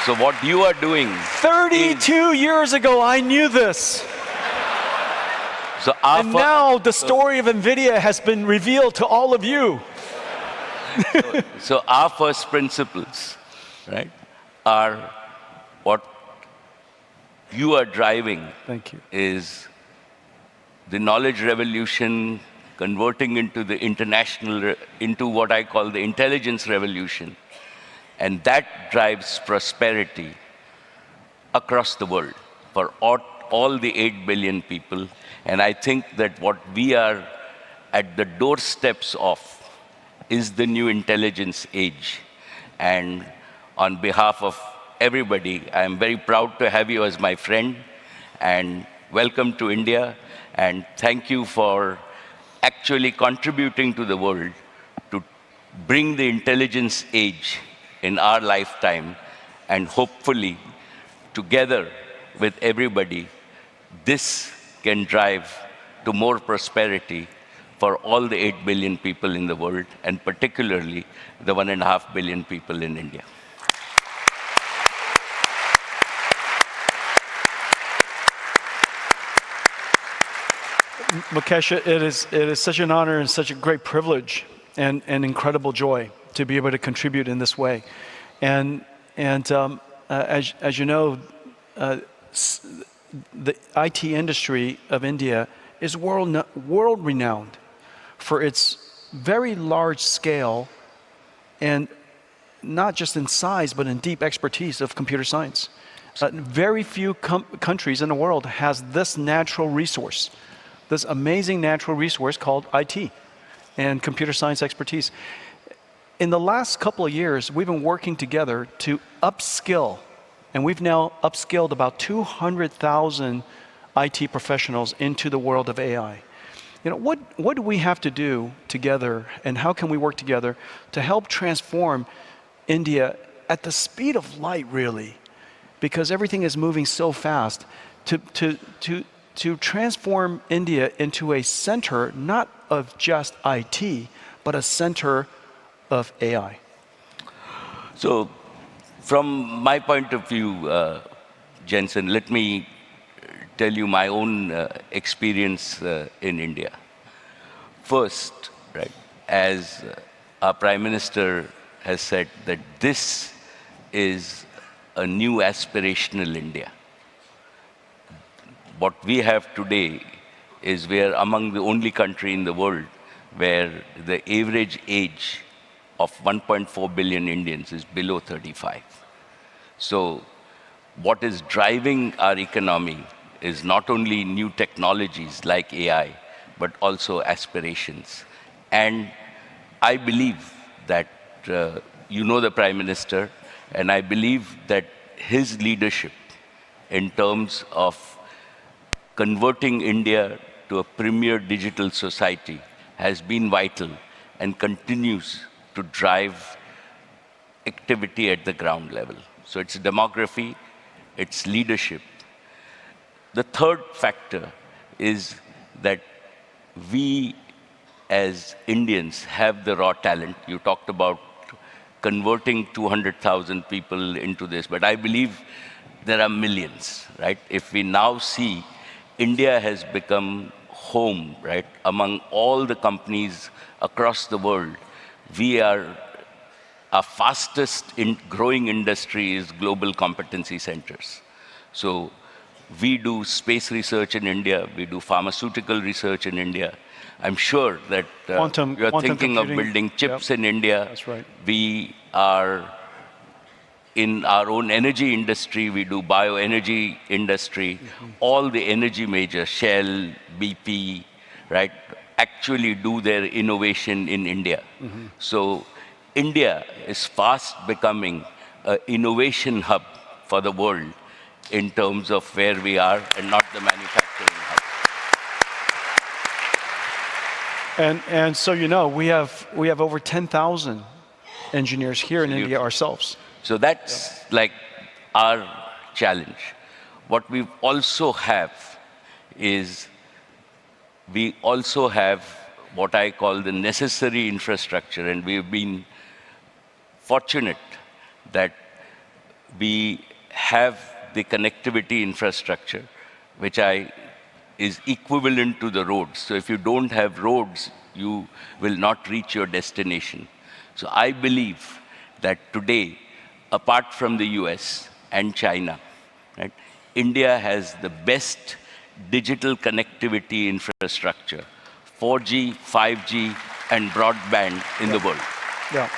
So what you are doing 32 years ago, I knew this. So and now the story of NVIDIA has been revealed to all of you. So our first principles, right, are what you are driving. Thank you. Is the knowledge revolution converting into the into what I call the intelligence revolution. And that drives prosperity across the world for all the 8 billion people. And I think that what we are at the doorsteps of is the new intelligence age. And on behalf of everybody, I am very proud to have you as my friend, and welcome to India, and thank you for actually contributing to the world to bring the intelligence age in our lifetime, and hopefully together with everybody, this can drive to more prosperity for all the 8 billion people in the world, and particularly the 1.5 billion people in India. Mukesh, it is such an honor and such a great privilege and incredible joy to be able to contribute in this way. And as you know, the IT industry of India is world renowned for its very large scale, and not just in size, but in deep expertise of computer science. Very few countries in the world has this natural resource, this amazing natural resource called IT and computer science expertise. In the last couple of years, we've been working together to upskill, and we've now upskilled about 200,000 IT professionals into the world of AI. You know, what do we have to do together, and how can we work together to help transform India at the speed of light, really? Because everything is moving so fast. To transform India into a center, not of just IT, but a center of AI. So from my point of view, Jensen, let me tell you my own experience in India. First, right, as our Prime Minister has said, that this is a new aspirational India. What we have today is we are among the only country in the world where the average age of 1.4 billion Indians is below 35. So what is driving our economy is not only new technologies like AI, but also aspirations. And I believe that, you know the Prime Minister, and I believe that his leadership in terms of converting India to a premier digital society has been vital and continues to drive activity at the ground level. So it's demography, it's leadership. The third factor is that we as Indians have the raw talent. You talked about converting 200,000 people into this, but I believe there are millions, right? If we now see India has become home, right, among all the companies across the world, our fastest growing industry is global competency centers. So we do space research in India, we do pharmaceutical research in India. I'm sure that you're thinking of building chips in India. That's right. We are in our own energy industry, we do bioenergy industry. All the energy majors, Shell, BP, right, actually do their innovation in India. So India is fast becoming an innovation hub for the world in terms of where we are, and not the manufacturing hub. And so, you know, we have over 10,000 engineers here in India ourselves. So that's like our challenge. What we also have is, we also have what I call the necessary infrastructure, and we've been fortunate that We have the connectivity infrastructure, which is equivalent to the roads. So if you don't have roads, you will not reach your destination. So I believe that today, apart from the US and China, right, India has the best digital connectivity infrastructure, 4G, 5G, and broadband in the world. Yeah.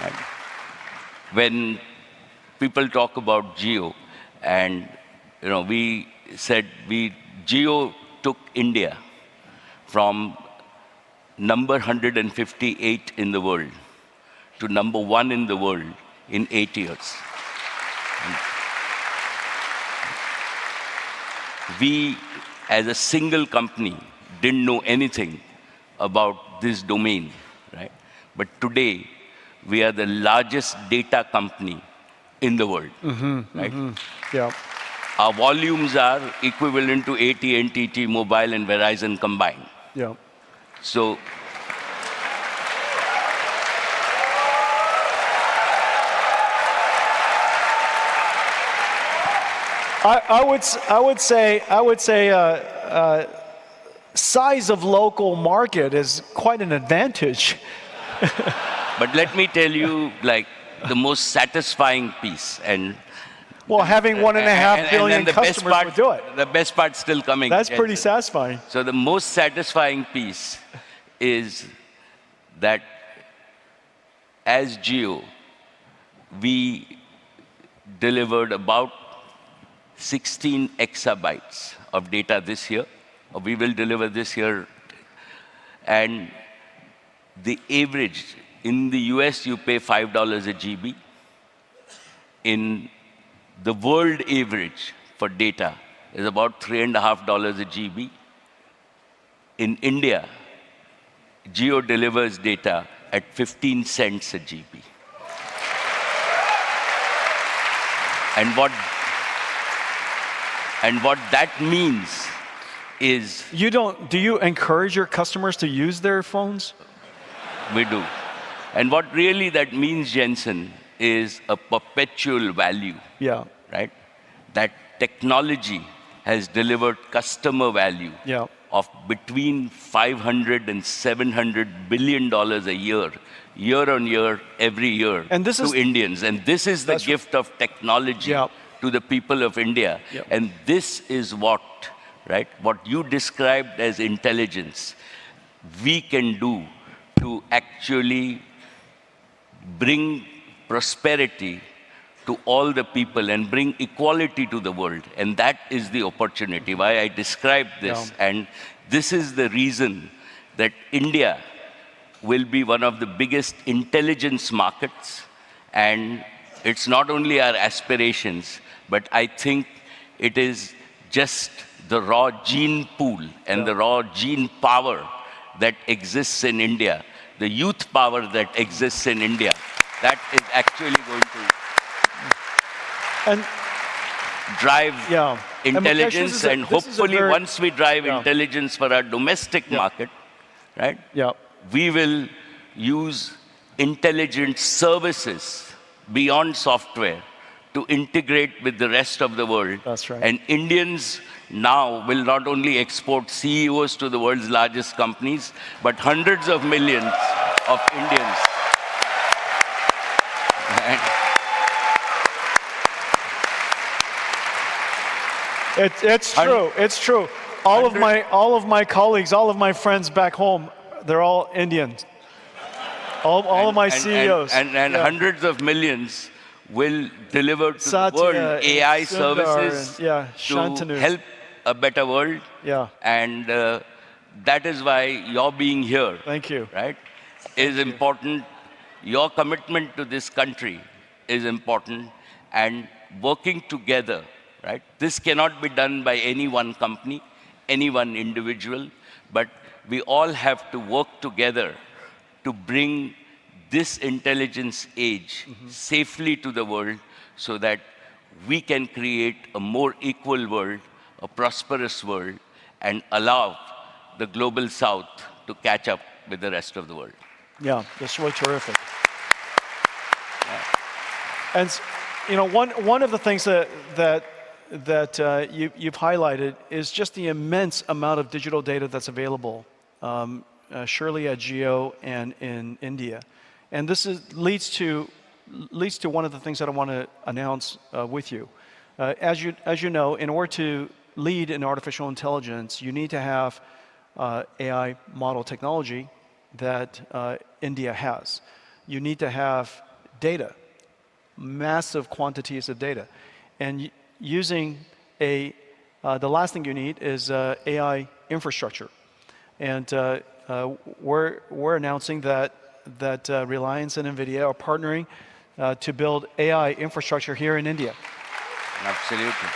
Right? When people talk about Geo, and we said Geo took India from number 158 in the world to number 1 in the world in 8 years. We, as a single company, didn't know anything about this domain, right? But today, we are the largest data company in the world, right? Yeah. Our volumes are equivalent to AT&T, T-Mobile, and Verizon combined. Yeah. So I would say size of local market is quite an advantage. but let me tell you, like, the most satisfying piece, and Well, having 1.5 billion the best customers part, would do it. the best part's still coming. That's pretty Jensen. satisfying. So the most satisfying piece is that as Geo, we delivered about 16 exabytes of data this year, or we will deliver this year. And the average, in the US, you pay $5 a GB. In the world average for data is about $3.50 a GB. In India, Geo delivers data at 15 cents a GB. And what that means is... Do you encourage your customers to use their phones? We do. And what really that means, Jensen, is a perpetual value. Yeah. Right? That technology has delivered customer value Yeah. of between 500 and 700 billion dollars a year on year, every year, And this to is- Indians. And this is the gift of technology Yeah. to the people of India. Yeah. And this is what you described as intelligence, we can do to actually bring prosperity to all the people and bring equality to the world. And that is the opportunity, why I described this. Yeah. And this is the reason that India will be one of the biggest intelligence markets. And it's not only our aspirations, but I think it is just the raw gene pool and the raw gene power that exists in India, the youth power that exists in India, that is actually going to And drive Yeah. And Mukesh, intelligence, and this is a hopefully very- once we drive Yeah. intelligence for our domestic market, right, yeah. we will use intelligent services beyond software to integrate with the rest of the world. That's right. And Indians now will not only export CEOs to the world's largest companies, but hundreds of millions of Indians. And It's true. It's true. All of my colleagues, all of my friends back home, they're all Indians. All of my CEOs. And Yeah. hundreds of millions will deliver to Satya the world and AI Sundar services and, yeah, to Shantanu. help a better world. Yeah. And that is why your being here, Thank you. right, is important. Your commitment to this country is important, and working together, right? This cannot be done by any one company, any one individual, but we all have to work together to bring this intelligence age safely to the world, so that we can create a more equal world, a prosperous world, and allow the global south to catch up with the rest of the world. Yeah, that's really terrific. And you know, one of the things that you've highlighted is just the immense amount of digital data that's available, surely at Geo and in India. And this leads to one of the things that I want to announce with you. As you know, in order to lead in artificial intelligence, you need to have AI model technology that India has. You need to have data, massive quantities of data. And using the last thing you need is AI infrastructure. And we're announcing that Reliance and NVIDIA are partnering to build AI infrastructure here in India. Absolutely.